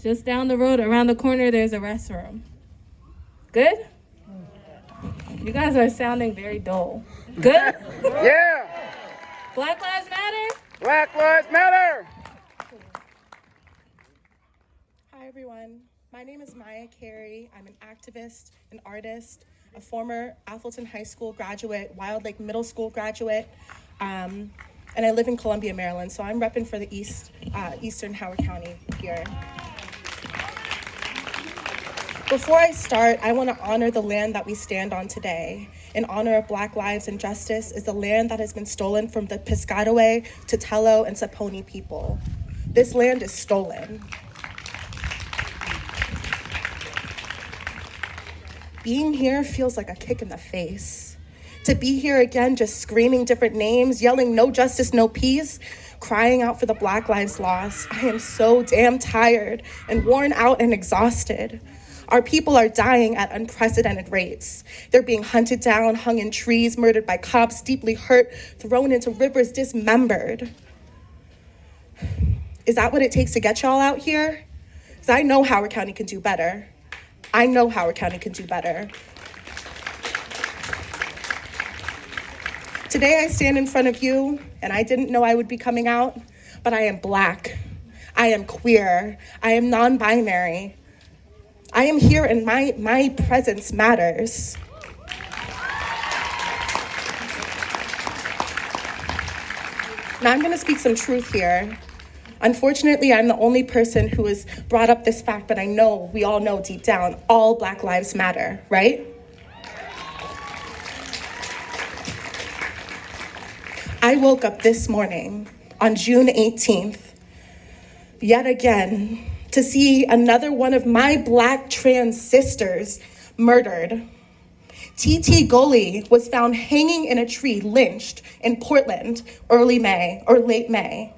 Just down the road, around the corner, there's a restroom. Good? You guys are sounding very dull. Good? Yeah! Black Lives Matter? Black Lives Matter! Hi everyone, my name is Maya Carey. I'm an activist, an artist, a former Atholton High School graduate, Wild Lake Middle School graduate, and I live in Columbia, Maryland, so I'm repping for the Eastern Howard County here. Before I start, I want to honor the land that we stand on today. In honor of Black lives and justice is the land that has been stolen from the Piscataway, Tutelo, and Saponi people. This land is stolen. Being here feels like a kick in the face. To be here again, just screaming different names, yelling no justice, no peace, crying out for the Black lives lost. I am so damn tired and worn out and exhausted. Our people are dying at unprecedented rates. They're being hunted down, hung in trees, murdered by cops, deeply hurt, thrown into rivers, dismembered. Is that what it takes to get y'all out here? Because I know Howard County can do better. I know Howard County can do better. Today I stand in front of you, and I didn't know I would be coming out, but I am Black. I am queer. I am non-binary. I am here and my presence matters. Now I'm gonna speak some truth here. Unfortunately, I'm the only person who has brought up this fact, but I know, we all know deep down, all Black lives matter, right? I woke up this morning on June 18th, yet again, to see another one of my Black trans sisters murdered. TT Gully was found hanging in a tree, lynched in Portland, early May or late May.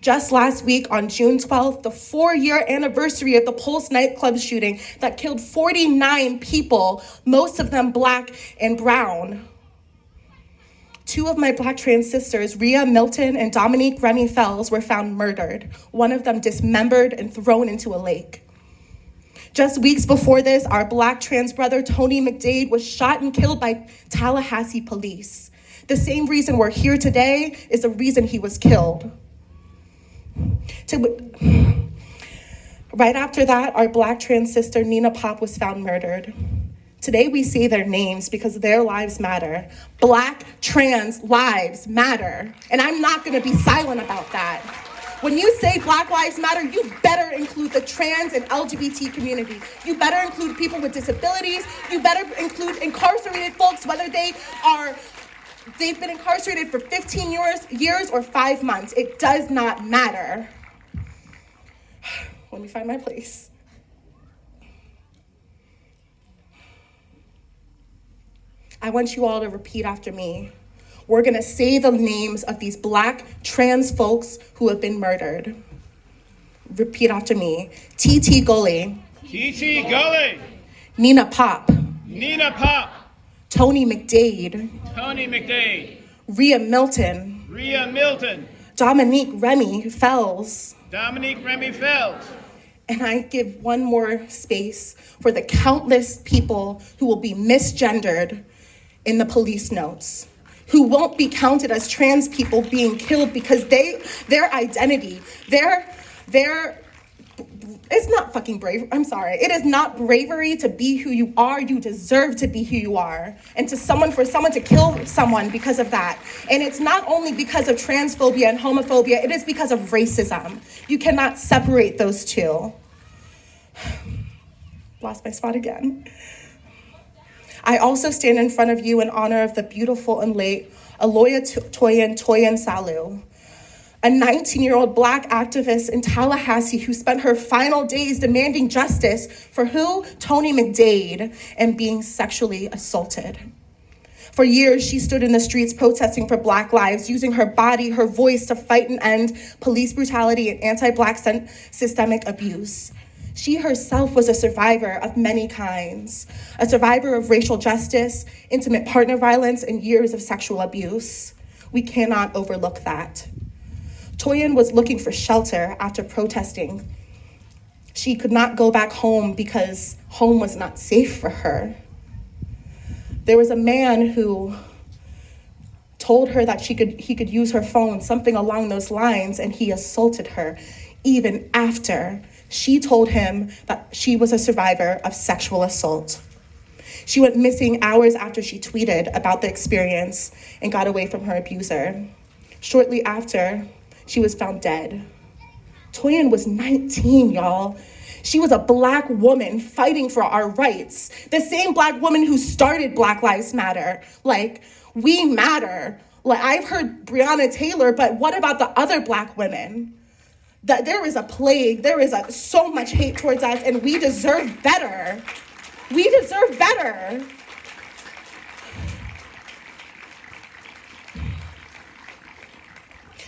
Just last week on June 12th, the 4-year anniversary of the Pulse nightclub shooting that killed 49 people, most of them Black and brown. 2 of my Black trans sisters, Rhea Milton and Dominique Remy Fells, were found murdered, one of them dismembered and thrown into a lake. Just weeks before this, our Black trans brother, Tony McDade, was shot and killed by Tallahassee police. The same reason we're here today is the reason he was killed. Right after that, our Black trans sister, Nina Pop, was found murdered. Today we say their names because their lives matter. Black trans lives matter. And I'm not gonna be silent about that. When you say Black lives matter, you better include the trans and LGBT community. You better include people with disabilities. You better include incarcerated folks, whether they've been incarcerated for 15 years or 5 months. It does not matter. Let me find my place. I want you all to repeat after me. We're gonna say the names of these Black trans folks who have been murdered. Repeat after me. TT Gully. TT Gully. Nina Pop. Nina Pop. Tony McDade. Tony McDade. Rhea Milton. Rhea Milton. Dominique Remy Fells. Dominique Remy Fells. And I give one more space for the countless people who will be misgendered in the police notes, who won't be counted as trans people being killed because their identity, it's not fucking brave. I'm sorry. It is not bravery to be who you are. You deserve to be who you are. And for someone to kill someone because of that. And it's not only because of transphobia and homophobia, it is because of racism. You cannot separate those two. Lost my spot again. I also stand in front of you in honor of the beautiful and late Aloya Toyin Salu, a 19-year-old Black activist in Tallahassee who spent her final days demanding justice for who? Tony McDade, and being sexually assaulted. For years, she stood in the streets protesting for Black lives, using her body, her voice to fight and end police brutality and anti-Black systemic abuse. She herself was a survivor of many kinds, a survivor of racial justice, intimate partner violence, and years of sexual abuse. We cannot overlook that. Toyin was looking for shelter after protesting. She could not go back home because home was not safe for her. There was a man who told her that he could use her phone, something along those lines, and he assaulted her even after she told him that she was a survivor of sexual assault. She went missing hours after she tweeted about the experience and got away from her abuser. Shortly after, she was found dead. Toyin was 19, y'all. She was a Black woman fighting for our rights. The same Black woman who started Black Lives Matter. Like, we matter. Like, I've heard Breonna Taylor, but what about the other Black women? That there is a plague, there is so much hate towards us, and we deserve better. We deserve better.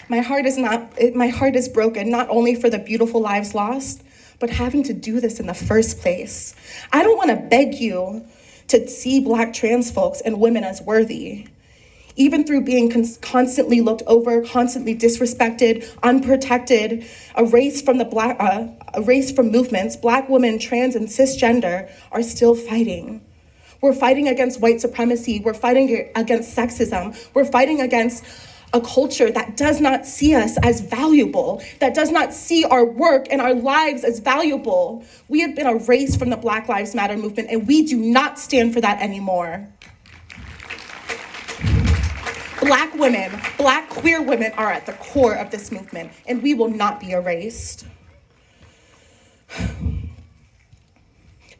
My heart is broken, not only for the beautiful lives lost, but having to do this in the first place. I don't want to beg you to see Black trans folks and women as worthy. Even through being constantly looked over, constantly disrespected, unprotected, erased from movements, Black women, trans and cisgender are still fighting. We're fighting against white supremacy. We're fighting against sexism. We're fighting against a culture that does not see us as valuable, that does not see our work and our lives as valuable. We have been erased from the Black Lives Matter movement, and we do not stand for that anymore. Black women, Black queer women are at the core of this movement, and we will not be erased.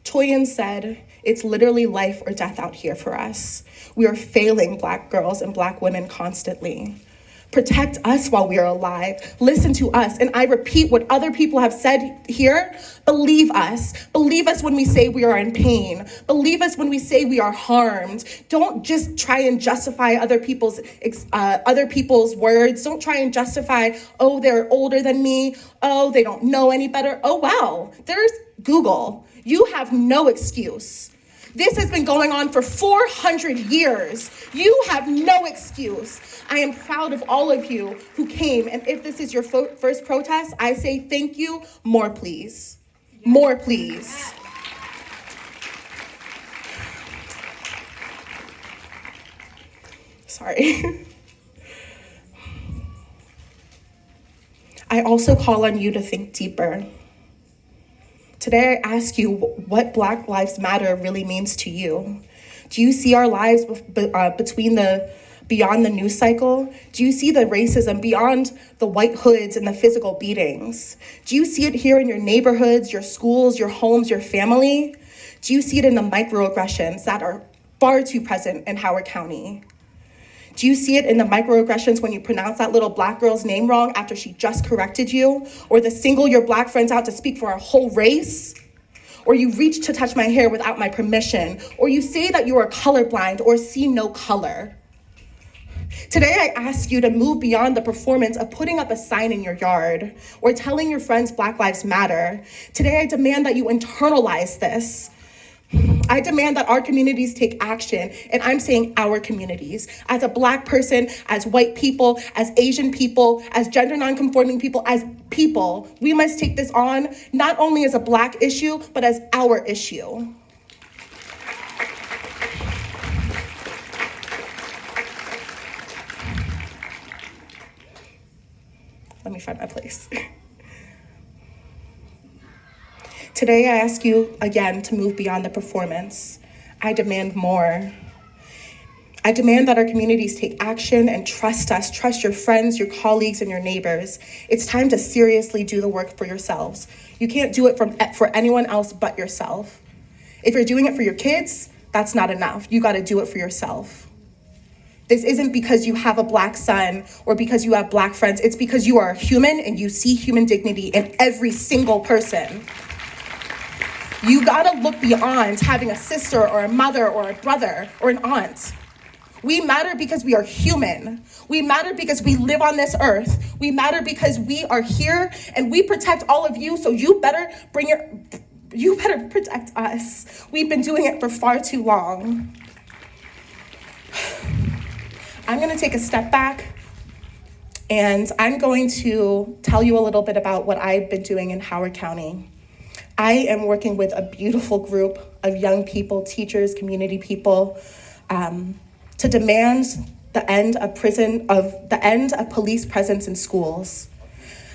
Toyin said, "It's literally life or death out here for us. We are failing Black girls and Black women constantly. Protect us while we are alive. Listen to us." And I repeat what other people have said here. Believe us. Believe us when we say we are in pain. Believe us when we say we are harmed. Don't just try and justify other people's words. Don't try and justify, oh, they're older than me. Oh, they don't know any better. Oh, wow. There's Google. You have no excuse. This has been going on for 400 years. You have no excuse. I am proud of all of you who came. And if this is your first protest, I say thank you. More, please. More, please. Sorry. I also call on you to think deeper. Today, I ask you what Black Lives Matter really means to you. Do you see our lives beyond the news cycle? Do you see the racism beyond the white hoods and the physical beatings? Do you see it here in your neighborhoods, your schools, your homes, your family? Do you see it in the microaggressions that are far too present in Howard County? Do you see it in the microaggressions when you pronounce that little Black girl's name wrong after she just corrected you? Or the single your Black friends out to speak for a whole race? Or you reach to touch my hair without my permission? Or you say that you are colorblind or see no color? Today, I ask you to move beyond the performance of putting up a sign in your yard or telling your friends Black Lives Matter. Today, I demand that you internalize this. I demand that our communities take action, and I'm saying our communities. As a Black person, as white people, as Asian people, as gender nonconforming people, as people, we must take this on not only as a Black issue, but as our issue. Let me find my place. Today, I ask you again to move beyond the performance. I demand more. I demand that our communities take action and trust us, trust your friends, your colleagues, and your neighbors. It's time to seriously do the work for yourselves. You can't do it for anyone else but yourself. If you're doing it for your kids, that's not enough. You gotta do it for yourself. This isn't because you have a Black son or because you have Black friends. It's because you are human and you see human dignity in every single person. You gotta look beyond having a sister or a mother or a brother or an aunt. We matter because we are human. We matter because we live on this earth. We matter because we are here and we protect all of you, so you better protect us. We've been doing it for far too long. I'm gonna take a step back and I'm going to tell you a little bit about what I've been doing in Howard County. I am working with a beautiful group of young people, teachers, community people, to demand the end of police presence in schools.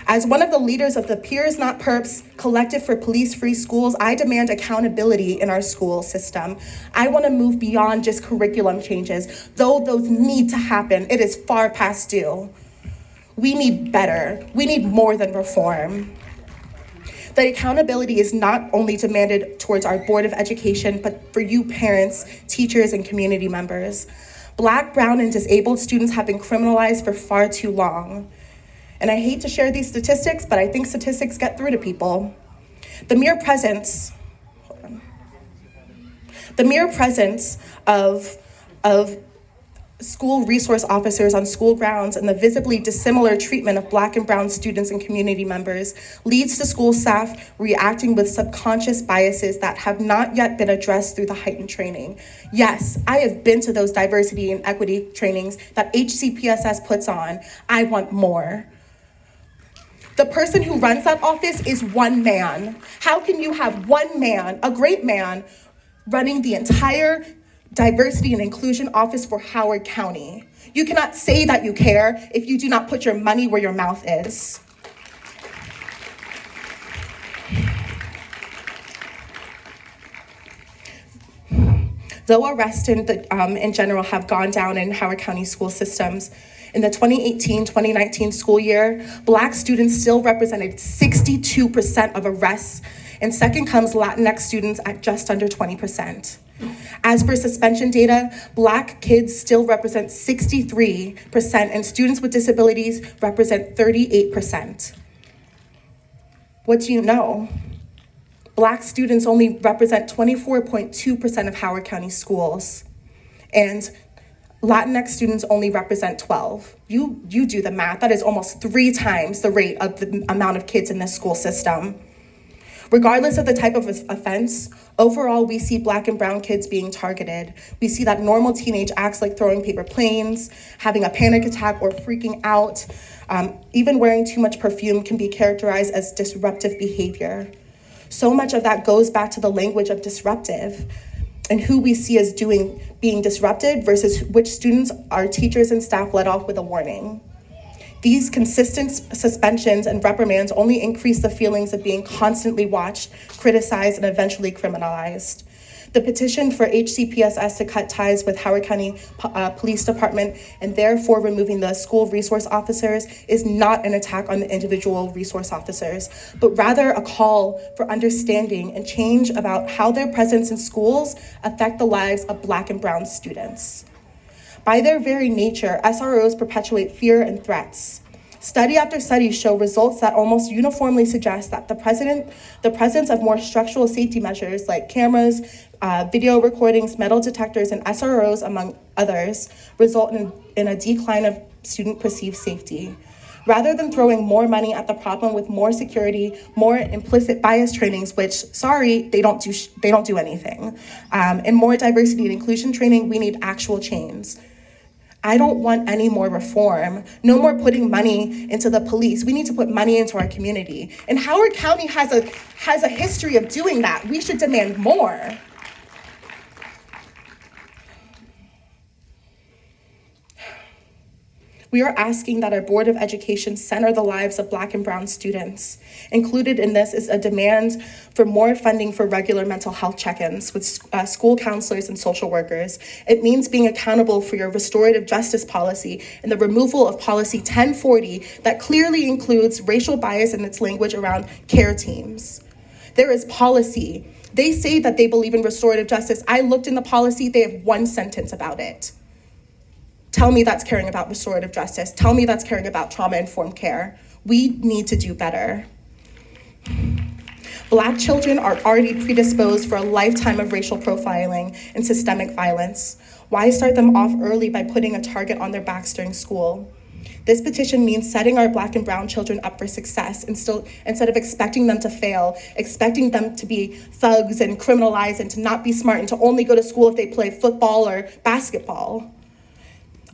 As one of the leaders of the Peers Not Perps Collective for Police-Free Schools, I demand accountability in our school system. I want to move beyond just curriculum changes. Though those need to happen, it is far past due. We need better. We need more than reform. The accountability is not only demanded towards our Board of Education, but for you parents, teachers, and community members. Black, brown, and disabled students have been criminalized for far too long. And I hate to share these statistics, but I think statistics get through to people. The mere presence of school resource officers on school grounds and the visibly dissimilar treatment of Black and brown students and community members leads to school staff reacting with subconscious biases that have not yet been addressed through the heightened training. Yes, I have been to those diversity and equity trainings that HCPSS puts on. I want more. The person who runs that office is one man. How can you have one man, a great man, running the entire Diversity and Inclusion Office for Howard County? You cannot say that you care if you do not put your money where your mouth is. Though arrests in general have gone down in Howard County school systems, in the 2018-2019 school year, Black students still represented 62% of arrests, and second comes Latinx students at just under 20%. As for suspension data, Black kids still represent 63%, and students with disabilities represent 38%. What do you know? Black students only represent 24.2% of Howard County schools, and Latinx students only represent 12. You do the math. That is almost 3 times the rate of the amount of kids in this school system. Regardless of the type of offense, overall, we see Black and brown kids being targeted. We see that normal teenage acts like throwing paper planes, having a panic attack, or freaking out, even wearing too much perfume can be characterized as disruptive behavior. So much of that goes back to the language of disruptive and who we see as being disrupted versus which students our teachers and staff let off with a warning. These consistent suspensions and reprimands only increase the feelings of being constantly watched, criticized, and eventually criminalized. The petition for HCPSS to cut ties with Howard County Police Department and therefore removing the school resource officers is not an attack on the individual resource officers, but rather a call for understanding and change about how their presence in schools affect the lives of Black and brown students. By their very nature, SROs perpetuate fear and threats. Study after study show results that almost uniformly suggest that the presence of more structural safety measures like cameras, video recordings, metal detectors, and SROs, among others, result in a decline of student perceived safety. Rather than throwing more money at the problem with more security, more implicit bias trainings, which, sorry, they don't do anything, and more diversity and inclusion training, we need actual change. I don't want any more reform. No more putting money into the police. We need to put money into our community. And Howard County has a history of doing that. We should demand more. We are asking that our Board of Education center the lives of Black and brown students. Included in this is a demand for more funding for regular mental health check-ins with school counselors and social workers. It means being accountable for your restorative justice policy and the removal of policy 1040 that clearly includes racial bias in its language around care teams. There is policy. They say that they believe in restorative justice. I looked in the policy, they have one sentence about it. Tell me that's caring about restorative justice. Tell me that's caring about trauma-informed care. We need to do better. Black children are already predisposed for a lifetime of racial profiling and systemic violence. Why start them off early by putting a target on their backs during school? This petition means setting our Black and brown children up for success instead of expecting them to fail, expecting them to be thugs and criminalized and to not be smart and to only go to school if they play football or basketball.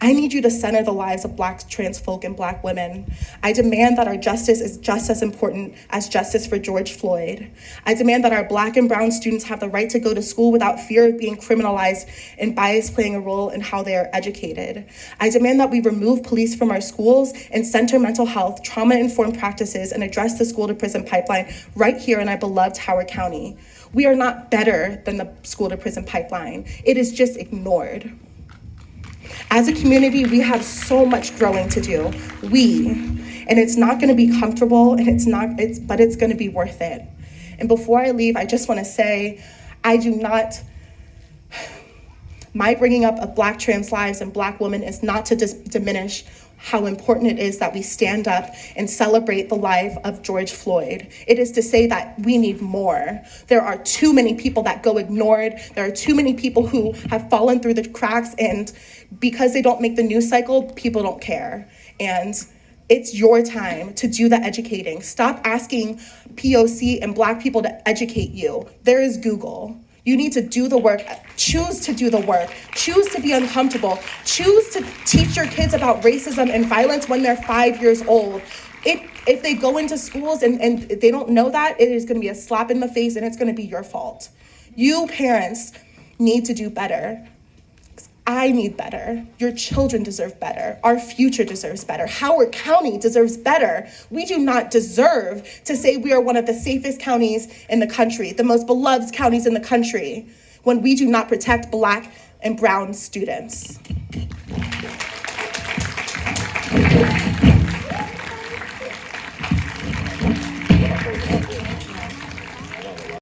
I need you to center the lives of Black trans folk and Black women. I demand that our justice is just as important as justice for George Floyd. I demand that our Black and brown students have the right to go to school without fear of being criminalized and bias playing a role in how they are educated. I demand that we remove police from our schools and center mental health, trauma-informed practices, and address the school-to-prison pipeline right here in our beloved Howard County. We are not better than the school-to-prison pipeline. It is just ignored. As a community, we have so much growing to do. And it's not gonna be comfortable, but it's gonna be worth it. And before I leave, I just wanna say, my bringing up of Black trans lives and Black women is not to diminish how important it is that we stand up and celebrate the life of George Floyd. It is to say that we need more. There are too many people that go ignored. There are too many people who have fallen through the cracks, and because they don't make the news cycle, people don't care. And it's your time to do the educating. Stop asking POC and Black people to educate you. There is Google. You need to do the work, choose to do the work, choose to be uncomfortable, choose to teach your kids about racism and violence when they're 5 years old. If they go into schools and they don't know that, it is gonna be a slap in the face and it's gonna be your fault. You parents need to do better. I need better. Your children deserve better. Our future deserves better. Howard County deserves better. We do not deserve to say we are one of the safest counties in the country, the most beloved counties in the country, when we do not protect Black and brown students.